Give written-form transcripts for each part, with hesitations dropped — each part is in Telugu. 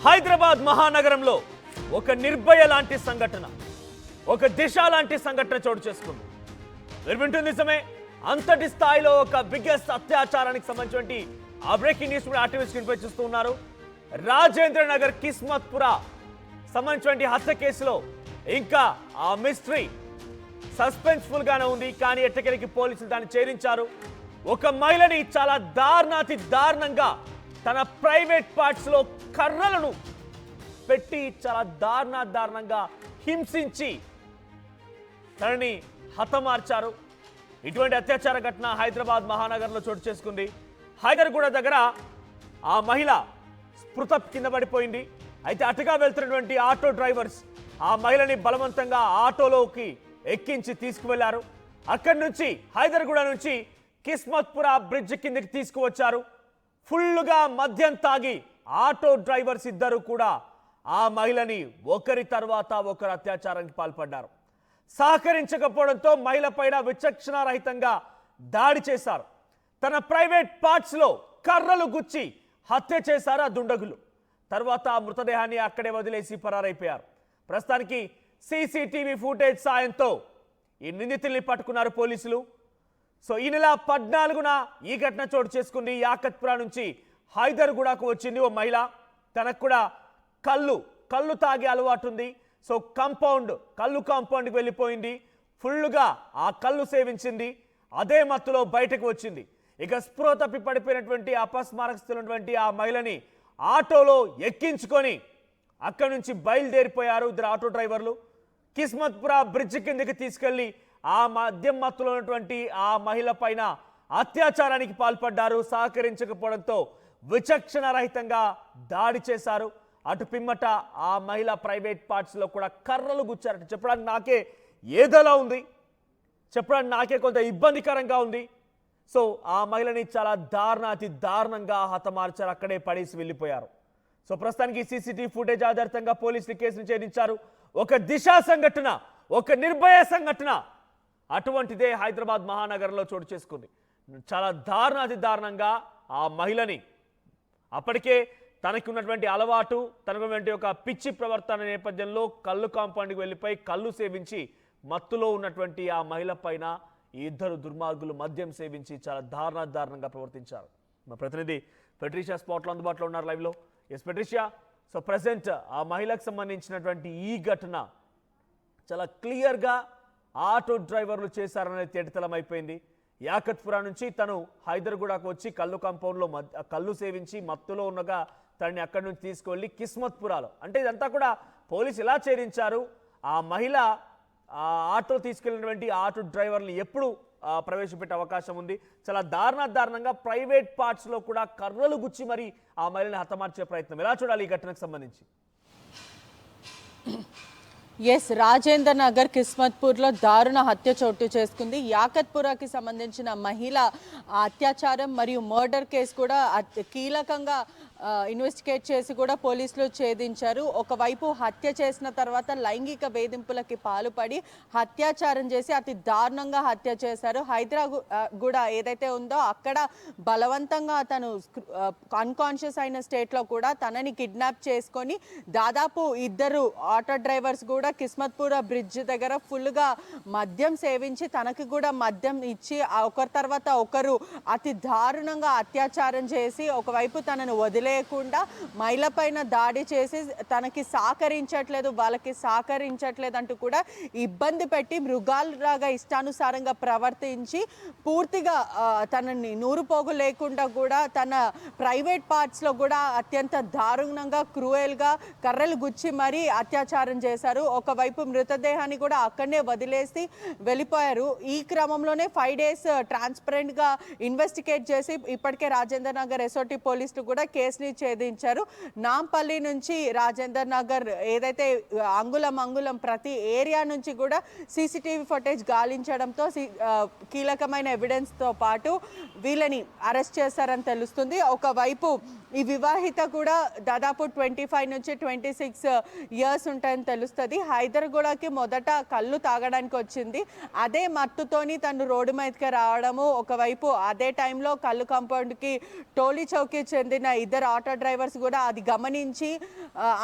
హైదరాబాద్ మహానగరంలో ఒక నిర్భయ లాంటి సంఘటన, ఒక దిశ లాంటి సంఘటన చోటు చేసుకుంది. మీరు వింటుంది నిజమే. అంతటి స్థాయిలో ఒక బిగ్గెస్ట్ అత్యాచారానికి సంబంధించి ఆ బ్రేకింగ్ న్యూస్ కూడా ఆర్టీవీ స్క్రీన్ పై చూస్తూ ఉన్నారు. రాజేంద్ర నగర్ కిస్మత్పురా సంబంధించిన హత్య కేసులో ఇంకా ఆ మిస్టరీ సస్పెన్స్ఫుల్ గానే ఉంది. కానీ ఎట్టకేలకి పోలీసులు దాన్ని ఛేదించారు. ఒక మహిళని చాలా దారుణాతి దారుణంగా తన ప్రైవేట్ పార్ట్స్ లో కర్రలను పెట్టి చాలా దారుణంగా హింసించి తనని హతమార్చారు. ఇటువంటి అత్యాచార ఘటన హైదరాబాద్ మహానగరంలో చోటు చేసుకుంది. హైదర్గూడ దగ్గర ఆ మహిళ స్పృహ కింద పడిపోయింది. అయితే అటుగా వెళ్తున్నటువంటి ఆటో డ్రైవర్స్ ఆ మహిళని బలవంతంగా ఆటోలోకి ఎక్కించి తీసుకువెళ్లారు. అక్కడి నుంచి హైదర్గూడ నుంచి కిస్మత్పురా బ్రిడ్జ్ కిందకి తీసుకువచ్చారు. ఫుల్లుగా మద్యం తాగి ఆటో డ్రైవర్స్ ఇద్దరు కూడా ఆ మహిళని ఒకరి తర్వాత ఒకరు అత్యాచారానికి పాల్పడ్డారు. సహకరించకపోవడంతో మహిళ పైన విచక్షణారహితంగా దాడి చేశారు. తన ప్రైవేట్ పార్ట్స్ లో కర్రలు గుచ్చి హత్య చేశారు ఆ దుండగులు. తర్వాత ఆ మృతదేహాన్ని అక్కడే వదిలేసి పరారైపోయారు. ప్రస్తుతానికి సీసీటీవీ ఫుటేజ్ సాయంతో ఈ నిందితుల్ని పట్టుకున్నారు పోలీసులు. సో ఈ నెల 14న ఈ ఘటన చోటు చేసుకుంది. యాకత్పురా నుంచి హైదర్గూడకు వచ్చింది ఓ మహిళ. తనకు కూడా కళ్ళు తాగే అలవాటు ఉంది. సో కళ్ళు కాంపౌండ్కి వెళ్ళిపోయింది. ఫుల్గా ఆ కళ్ళు సేవించింది. అదే మత్తులో బయటకు వచ్చింది. ఇక స్పృహ తప్పి పడిపోయినటువంటి అపస్మారకస్తున్నటువంటి ఆ మహిళని ఆటోలో ఎక్కించుకొని అక్కడి నుంచి బయలుదేరిపోయారు ఇద్దరు ఆటో డ్రైవర్లు. కిస్మత్పురా బ్రిడ్జ్ కిందకి తీసుకెళ్లి ఆ మద్యం మత్తులో ఉన్నటువంటి ఆ మహిళ పైన అత్యాచారానికి పాల్పడ్డారు. సహకరించకపోవడంతో విచక్షణరహితంగా దాడి చేశారు. అటు పిమ్మట ఆ మహిళ ప్రైవేట్ పార్ట్స్ లో కూడా కర్రలు గుచ్చారట. చెప్పడానికి నాకే ఏదోలా ఉంది, చెప్పడానికి నాకే కొంత ఇబ్బందికరంగా ఉంది. సో ఆ మహిళని చాలా అతి దారుణంగా హతమార్చారు. అక్కడే పడేసి వెళ్ళిపోయారు. సో ప్రస్తుతానికి సీసీటీవీ ఫుటేజ్ ఆధారితంగా పోలీసులు కేసును ఛేదించారు. ఒక దిశా సంఘటన, ఒక నిర్భయ సంఘటన అటువంటిదే హైదరాబాద్ మహానగరంలో చోటు చేసుకుంది. చాలా అతి దారుణంగా ఆ మహిళని అప్పటికే తనకి ఉన్నటువంటి అలవాటు, తనకున్నటువంటి ఒక పిచ్చి ప్రవర్తన నేపథ్యంలో కళ్ళు కాంపౌండ్కి వెళ్ళిపోయి కళ్ళు సేవించి మత్తులో ఉన్నటువంటి ఆ మహిళ పైన ఈ ఇద్దరు దుర్మార్గులు మద్యం సేవించి చాలా దారుణంగా ప్రవర్తించారు. మా ప్రతినిధి పెట్రిషియా స్పాట్లో అందుబాటులో ఉన్నారు లైవ్లో. ఎస్ పెట్రిషియా, సో ప్రజెంట్ ఆ మహిళకు సంబంధించినటువంటి ఈ ఘటన చాలా క్లియర్గా ఆటో డ్రైవర్లు చేశారనేది తేటతెల్లం అయిపోయింది. యాకత్పురా నుంచి తను హైదర్గూడకు వచ్చి కళ్ళు కాంపౌండ్లో కళ్ళు సేవించి మత్తులో ఉండగా తనని అక్కడి నుంచి తీసుకువెళ్ళి కిస్మత్పురాలో, అంటే ఇదంతా కూడా పోలీసు ఎలా ఛేదించారు, ఆ మహిళ ఆటో తీసుకెళ్ళినటువంటి ఆటో డ్రైవర్లు ఎప్పుడు ప్రవేశపెట్టే అవకాశం ఉంది, చాలా దారుణంగా ప్రైవేట్ పార్ట్స్లో కూడా కర్రలు గుచ్చి మరి ఆ మహిళని హతమార్చే ప్రయత్నం, ఎలా చూడాలి ఈ ఘటనకు సంబంధించి? ఎస్, రాజేంద్ర నగర్ కిస్మత్పూర్లో దారుణ హత్య చోటు చేసుకుంది. యాకత్పురాకి సంబంధించిన మహిళ అత్యాచారం మరియు మర్డర్ కేసు కూడా కీలకంగా ఇన్వెస్టిగేట్ చేసి కూడా పోలీసులు ఛేదించారు. ఒకవైపు హత్య చేసిన తర్వాత లైంగిక వేధింపులకి పాల్పడి అత్యాచారం చేసి అతి దారుణంగా హత్య చేశారు. హైదరాబాద్ ఏదైతే ఉందో అక్కడ బలవంతంగా తను అన్కాన్షియస్ అయిన స్టేట్లో కూడా తనని కిడ్నాప్ చేసుకొని దాదాపు ఇద్దరు ఆటో డ్రైవర్స్ కూడా కిస్మత్పురా బ్రిడ్జ్ దగ్గర ఫుల్గా మద్యం సేవించి తనకి కూడా మద్యం ఇచ్చి ఒకరి తర్వాత ఒకరు అతి దారుణంగా అత్యాచారం చేసి ఒకవైపు తనను వదిలేయకుండా మహిళ పైన దాడి చేసి తనకి వాళ్ళకి సహకరించట్లేదు అంటూ కూడా ఇబ్బంది పెట్టి మృగాలుగా ఇష్టానుసారంగా ప్రవర్తించి పూర్తిగా తనని నూరుపోగు లేకుండా కూడా తన ప్రైవేట్ పార్ట్స్లో కూడా అత్యంత దారుణంగా క్రూయల్గా కర్రలు గుచ్చి మరీ అత్యాచారం చేశారు. ఒకవైపు మృతదేహాన్ని కూడా అక్కడనే వదిలేసి వెళ్ళిపోయారు. ఈ క్రమంలోనే 5 days ట్రాన్స్పరెంట్గా ఇన్వెస్టిగేట్ చేసి ఇప్పటికే రాజేంద్ర నగర్ ఎస్ఓటి పోలీసులు కూడా కేసుని ఛేదించారు. నాంపల్లి నుంచి రాజేంద్ర నగర్ ఏదైతే అంగుళం ప్రతి ఏరియా నుంచి కూడా సీసీటీవీ ఫుటేజ్ గాలించడంతో కీలకమైన ఎవిడెన్స్తో పాటు వీళ్ళని అరెస్ట్ చేశారని తెలుస్తుంది. ఒకవైపు ఈ వివాహిత కూడా దాదాపు 25 నుంచి 26 ఇయర్స్ ఉంటాయని తెలుస్తుంది. హైదర్గూడకి మొదట కళ్ళు తాగడానికి వచ్చింది. అదే మత్తుతోని తను రోడ్డు మీదకి రావడము, ఒకవైపు అదే టైంలో కళ్ళు కాంపౌండ్కి టోలీ చౌకీ చెందిన ఇద్దరు ఆటో డ్రైవర్స్ కూడా అది గమనించి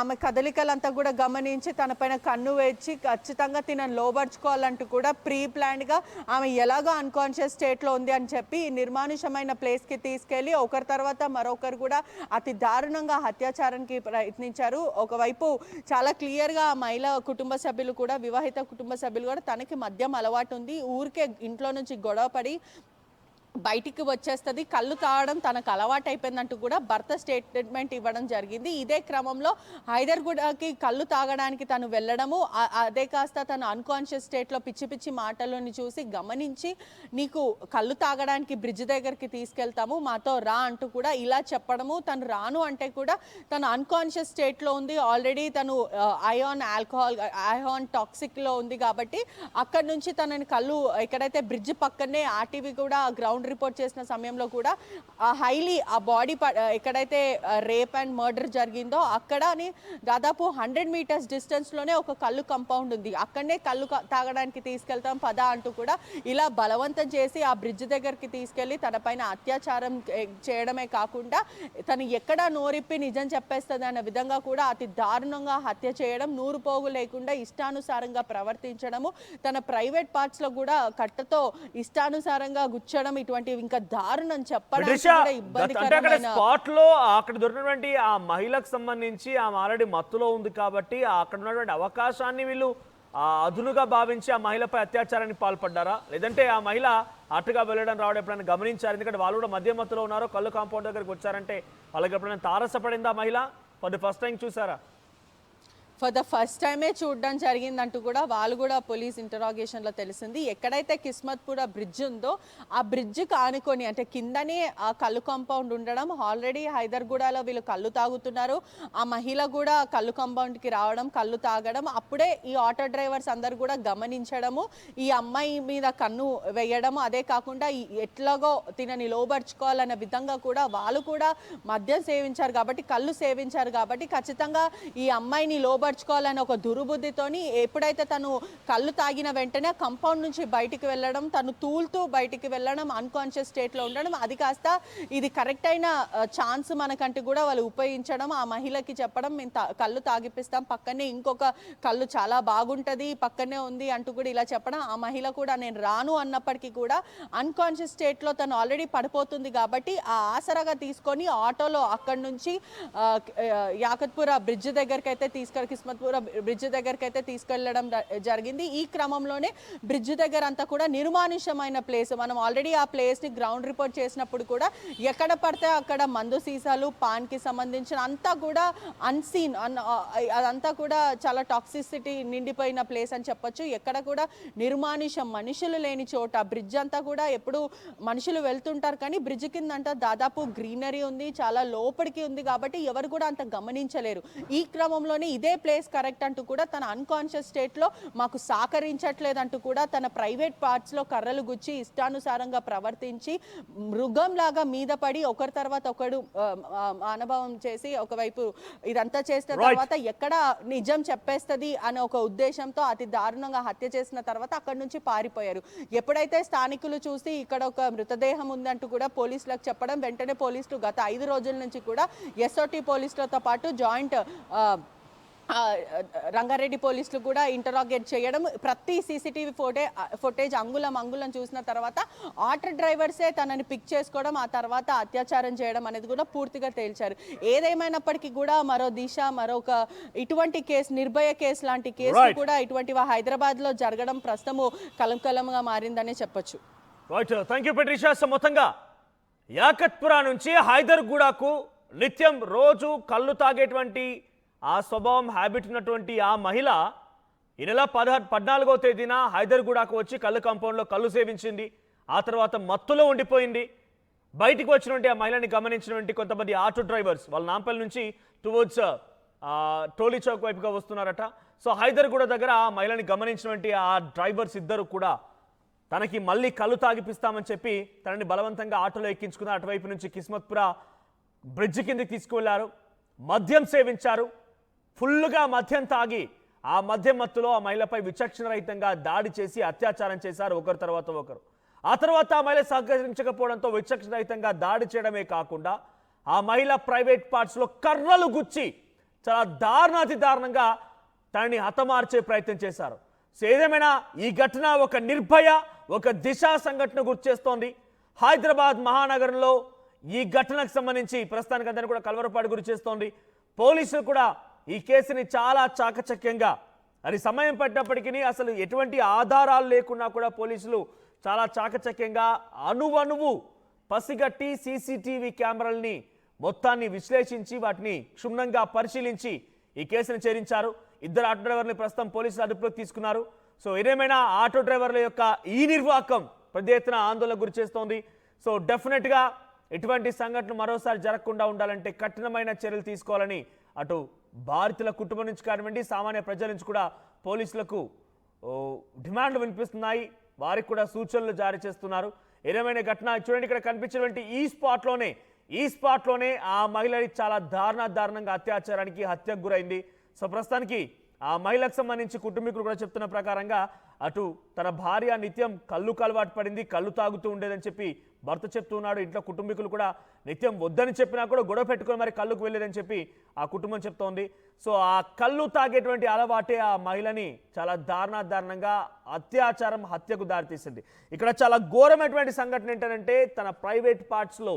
ఆమె కదలికలంతా కూడా గమనించి తన పైన కన్ను వేచి ఖచ్చితంగా తినని లోబర్చుకోవాలంటూ కూడా ప్రీ ప్లాన్డ్గా ఆమె ఎలాగో అన్కాన్షియస్ స్టేట్లో ఉంది అని చెప్పి నిర్మానుషమైన ప్లేస్కి తీసుకెళ్ళి ఒకరి తర్వాత మరొకరు కూడా అతి దారుణంగా అత్యాచారానికి ప్రయత్నించారు. ఒకవైపు చాలా క్లియర్గా మహిళా కుటుంబ సభ్యులు కూడా, వివాహిత కుటుంబ సభ్యులు కూడా తనకి మద్యం అలవాటు ఉంది, ఊరికే ఇంట్లో నుంచి గొడవపడి బయటికి వచ్చేస్తుంది, కళ్ళు తాగడం తనకు అలవాటు అయిపోయిందంటూ కూడా భర్త స్టేట్మెంట్ ఇవ్వడం జరిగింది. ఇదే క్రమంలో హైదర్గూడకి కళ్ళు తాగడానికి తను వెళ్ళడము, అదే కాస్త తను అన్కాన్షియస్ స్టేట్లో పిచ్చి పిచ్చి మాటలను చూసి గమనించి నీకు కళ్ళు తాగడానికి బ్రిడ్జ్ దగ్గరికి తీసుకెళ్తాము మాతో రా అంటూ కూడా ఇలా చెప్పడము. తను రాను అంటే కూడా తను అన్కాన్షియస్ స్టేట్లో ఉంది, ఆల్రెడీ తను ఐహాన్ టాక్సిక్లో ఉంది కాబట్టి అక్కడి నుంచి తనని కళ్ళు ఎక్కడైతే బ్రిడ్జ్ పక్కనే ఆర్టీవీ కూడా గ్రౌండ్ రిపోర్ట్ చేసిన సమయంలో కూడా హైలీ ఆ బాడీ ఎక్కడైతే రేప్ అండ్ మర్డర్ జరిగిందో అక్కడని దాదాపు 100 మీటర్స్ డిస్టెన్స్లోనే ఒక కళ్ళు కంపౌండ్ ఉంది, అక్కడనే కళ్ళు తాగడానికి తీసుకెళ్తాం పదా అంటూ కూడా ఇలా బలవంతం చేసి ఆ బ్రిడ్జ్ దగ్గరికి తీసుకెళ్ళి తన పైన అత్యాచారం చేయడమే కాకుండా తను ఎక్కడా నోరిప్పి నిజం చెప్పేస్తుంది అనే విధంగా కూడా అతి దారుణంగా హత్య చేయడం, నూరు పోగు లేకుండా ఇష్టానుసారంగా ప్రవర్తించడము, తన ప్రైవేట్ పార్ట్స్లో కూడా కట్టతో ఇష్టానుసారంగా గుచ్చడం, ఇటువంటివి ఇంకా దారుణం చెప్పడానికి కూడా ఇబ్బందికరమైన స్పాట్ లో అక్కడ దొరికినటువంటి ఆ మహిళకు సంబంధించి ఆమె ఆల్రెడీ మత్తులో ఉంది కాబట్టి అక్కడ ఉన్నటువంటి అవకాశాన్ని వీళ్ళు అదునుగా భావించి ఆ మహిళపై అత్యాచారానికి పాల్పడ్డారా, లేదంటే ఆ మహిళ అటుగా వెళ్ళడం రావడం ఎప్పుడైనా గమనించారు? ఎందుకంటే వాళ్ళు కూడా మధ్య మత్తులో ఉన్నారో కళ్ళు కాంపౌండ్ దగ్గరికి వచ్చారంటే వాళ్ళకి ఎప్పుడైనా తారసపడిందా మహిళ? ఫస్ట్ టైం చూసారా? ఫర్ ద ఫస్ట్ టైమే చూడడం జరిగిందంటూ కూడా వాళ్ళు కూడా పోలీస్ ఇంటరాగేషన్లో తెలిసింది. ఎక్కడైతే కిస్మత్పుర బ్రిడ్జ్ ఉందో ఆ బ్రిడ్జ్కి ఆనుకొని అంటే కిందనే ఆ కళ్ళు కాంపౌండ్ ఉండడం, ఆల్రెడీ హైదర్గూడలో వీళ్ళు కళ్ళు తాగుతున్నారు, ఆ మహిళ కూడా కళ్ళు కాంపౌండ్కి రావడం, కళ్ళు తాగడం, అప్పుడే ఈ ఆటో డ్రైవర్స్ అందరు కూడా గమనించడము, ఈ అమ్మాయి మీద కన్ను వేయడము, అదే కాకుండా ఎట్లాగో తినని లోబర్చుకోవాలన్న విధంగా కూడా వాళ్ళు కూడా మద్యం సేవించారు కాబట్టి, కళ్ళు సేవించారు కాబట్టి ఖచ్చితంగా ఈ అమ్మాయిని లోబర్చుకోవాలని ఒక దుర్బుద్ధితోని ఎప్పుడైతే తను కళ్ళు తాగిన వెంటనే కంపౌండ్ నుంచి బయటికి వెళ్ళడం, తను తూలుతూ బయటికి వెళ్ళడం, అన్కాన్షియస్ స్టేట్లో ఉండడం, అది కాస్త ఇది కరెక్ట్ అయిన ఛాన్స్ మనకంటూ కూడా వాళ్ళు ఉపయోగించడం, ఆ మహిళకి చెప్పడం మేము కళ్ళు తాగిపిస్తాం, పక్కనే ఇంకొక కళ్ళు చాలా బాగుంటుంది పక్కనే ఉంది అంటూ కూడా ఇలా చెప్పడం, ఆ మహిళ కూడా నేను రాను అన్నప్పటికీ కూడా అన్కాన్షియస్ స్టేట్లో తను ఆల్రెడీ పడిపోతుంది కాబట్టి ఆ ఆసరాగా తీసుకొని ఆటోలో అక్కడి నుంచి యాకత్పుర బ్రిడ్జ్ దగ్గరికి అయితే కిస్మత్పుర బ్రిడ్జ్ దగ్గరికి అయితే తీసుకెళ్లడం జరిగింది. ఈ క్రమంలోనే బ్రిడ్జ్ దగ్గర అంతా కూడా నిర్మానుష్యమైన ప్లేస్, మనం ఆల్రెడీ ఆ ప్లేస్ని గ్రౌండ్ రిపోర్ట్ చేసినప్పుడు కూడా ఎక్కడ పడితే అక్కడ మందు సీసాలు, పాన్కి సంబంధించిన అంతా కూడా అన్సీన్ అదంతా కూడా చాలా టాక్సిసిటీ నిండిపోయిన ప్లేస్ అని చెప్పొచ్చు. ఎక్కడ కూడా నిర్మానుష్యం, మనుషులు లేని చోట, బ్రిడ్జ్ అంతా కూడా ఎప్పుడు మనుషులు వెళ్తుంటారు కానీ బ్రిడ్జ్ కింద అంతా దాదాపు గ్రీనరీ ఉంది, చాలా లోపలికి ఉంది కాబట్టి ఎవరు కూడా అంత గమనించలేరు. ఈ క్రమంలోనే ఇదే ప్లేస్ కరెక్ట్ అంటూ కూడా తన అన్కాన్షియస్ స్టేట్లో మాకు సహకరించట్లేదంటూ కూడా తన ప్రైవేట్ పార్ట్స్లో కర్రలు గుచ్చి ఇష్టానుసారంగా ప్రవర్తించి మృగంలాగా మీద పడి ఒకరి తర్వాత ఒకడు అనుభవం చేసి ఒకవైపు ఇదంతా చేసిన తర్వాత ఎక్కడ నిజం చెప్పేస్తుంది అనే ఒక ఉద్దేశంతో అతి దారుణంగా హత్య చేసిన తర్వాత అక్కడి నుంచి పారిపోయారు. ఎప్పుడైతే స్థానికులు చూసి ఇక్కడ ఒక మృతదేహం ఉందంటూ కూడా పోలీసులకు చెప్పడం, వెంటనే పోలీసులు గత 5 రోజుల నుంచి కూడా ఎస్ఓటీ పోలీసులతో పాటు జాయింట్ రంగారెడ్డి పోలీసులు కూడా ఇంటరాగేట్ చేయడం, ప్రతి సీసీటీవీ ఫుటేజ్ అంగుళం చూసిన తర్వాత ఆటో డ్రైవర్సే తనని పిక్ చేసుకోవడం, ఆ తర్వాత అత్యాచారం చేయడం అనేది కూడా పూర్తిగా తేల్చారు. ఏదేమైనప్పటికీ కూడా మరో దిశ, మరొక ఇటువంటి కేసు, నిర్భయ కేసు లాంటి కేసు కూడా ఇటువంటివి హైదరాబాద్లో జరగడం ప్రస్తుతము కలంకలంగా మారిందనే చెప్పొచ్చు. Thank you పెట్రిషా. మొత్తంగా యాకత్పురా నుంచి హైదర్గూడకు నిత్యం రోజు కళ్ళు తాగేటువంటి ఆ స్వభావం, హ్యాబిట్ ఉన్నటువంటి ఆ మహిళ ఈ నెల 14వ తేదీన హైదర్గూడకు వచ్చి కళ్ళు కాంపౌండ్లో కళ్ళు సేవించింది. ఆ తర్వాత మత్తులో ఉండిపోయింది. బయటికి వచ్చినటువంటి ఆ మహిళని గమనించినటువంటి కొంతమంది ఆటో డ్రైవర్స్ వాళ్ళ నాంపల్లి నుంచి టువర్డ్స్ టోలీ చౌక్ వైపుగా వస్తున్నారట. సో హైదర్గూడ దగ్గర ఆ మహిళని గమనించినటువంటి ఆ డ్రైవర్స్ ఇద్దరు కూడా తనకి మళ్ళీ కళ్ళు తాగిపిస్తామని చెప్పి తనని బలవంతంగా ఆటోలో ఎక్కించుకున్నారు. అటువైపు నుంచి కిస్మత్పుర బ్రిడ్జ్ కిందకి తీసుకువెళ్లారు, మద్యం సేవించారు, ఫుల్గా మద్యం తాగి ఆ మద్యం మత్తులో ఆ మహిళపై విచక్షణ రహితంగా దాడి చేసి అత్యాచారం చేశారు ఒకరి తర్వాత ఒకరు. ఆ తర్వాత ఆ మహిళ సహకరించకపోవడంతో విచక్షణ రహితంగా దాడి చేయడమే కాకుండా ఆ మహిళ ప్రైవేట్ పార్ట్స్లో కర్రలు గుచ్చి చాలా దారుణాతి దారుణంగా తనని హతమార్చే ప్రయత్నం చేశారు. సో ఏదేమైనా ఈ ఘటన ఒక నిర్భయ, ఒక దిశ సంఘటన గుర్తు చేస్తోంది. హైదరాబాద్ మహానగరంలో ఈ ఘటనకు సంబంధించి ప్రస్తుతానికి అందరినీ కూడా కలవరపాటు గురి చేస్తోంది. పోలీసులు కూడా ఈ కేసుని చాలా చాకచక్యంగా, అది సమయం పట్టినప్పటికీ అసలు ఎటువంటి ఆధారాలు లేకున్నా కూడా పోలీసులు చాలా చాకచక్యంగా అణువణువు పసిగట్టి సీసీటీవీ కెమెరాలని మొత్తాన్ని విశ్లేషించి వాటిని క్షుణ్ణంగా పరిశీలించి ఈ కేసును చేరించారు. ఇద్దరు ఆటో డ్రైవర్ని ప్రస్తుతం పోలీసులు అదుపులోకి తీసుకున్నారు. సో ఏదేమైనా ఆటో డ్రైవర్ల యొక్క ఈ నిర్వాకం పెద్ద ఎత్తున ఆందోళనకు గురి చేస్తోంది. సో డెఫినెట్గా ఎటువంటి సంఘటన మరోసారి జరగకుండా ఉండాలంటే కఠినమైన చర్యలు తీసుకోవాలని అటు బాధితుల కుటుంబం నుంచి కానివ్వండి, సామాన్య ప్రజల నుంచి కూడా పోలీసులకు డిమాండ్లు వినిపిస్తున్నాయి. వారికి కూడా సూచనలు జారీ చేస్తున్నారు. ఏదేమైనా ఘటన చూడండి, ఇక్కడ కనిపించినటువంటి ఈ స్పాట్లోనే ఆ మహిళని చాలా దారుణంగా అత్యాచారానికి, హత్యకు గురైంది. సో ప్రస్తుతానికి ఆ మహిళకు సంబంధించి కుటుంబీకులు కూడా చెప్తున్న ప్రకారంగా అటు తన భార్య నిత్యం కళ్ళుకు అలవాటు పడింది, కళ్ళు తాగుతూ ఉండేదని చెప్పి భర్త చెప్తున్నాడు. ఇంట్లో కుటుంబీకులు కూడా నిత్యం వద్దని చెప్పినా కూడా గొడవ పెట్టుకొని మరి కళ్ళుకు వెళ్ళేదని చెప్పి ఆ కుటుంబం చెప్తోంది. సో ఆ కళ్ళు తాగేటువంటి అలవాటే ఆ మహిళని చాలా దారుణంగా అత్యాచారం, హత్యకు దారితీసింది. ఇక్కడ చాలా ఘోరమైనటువంటి సంఘటన ఏంటంటే తన ప్రైవేట్ పార్ట్స్లో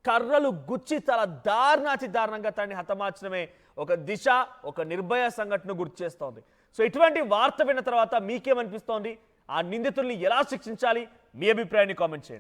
కర్రలు గుచ్చి చాలా దారుణంగా తనని హతమార్చడమే ఒక దిశ, ఒక నిర్భయ సంఘటన గుర్తు చేస్తోంది. సో ఇటువంటి వార్త విన్న తర్వాత మీకేమనిపిస్తోంది? ఆ నిందితుల్ని ఎలా శిక్షించాలి? మీ అభిప్రాయాన్ని కామెంట్ చేయండి.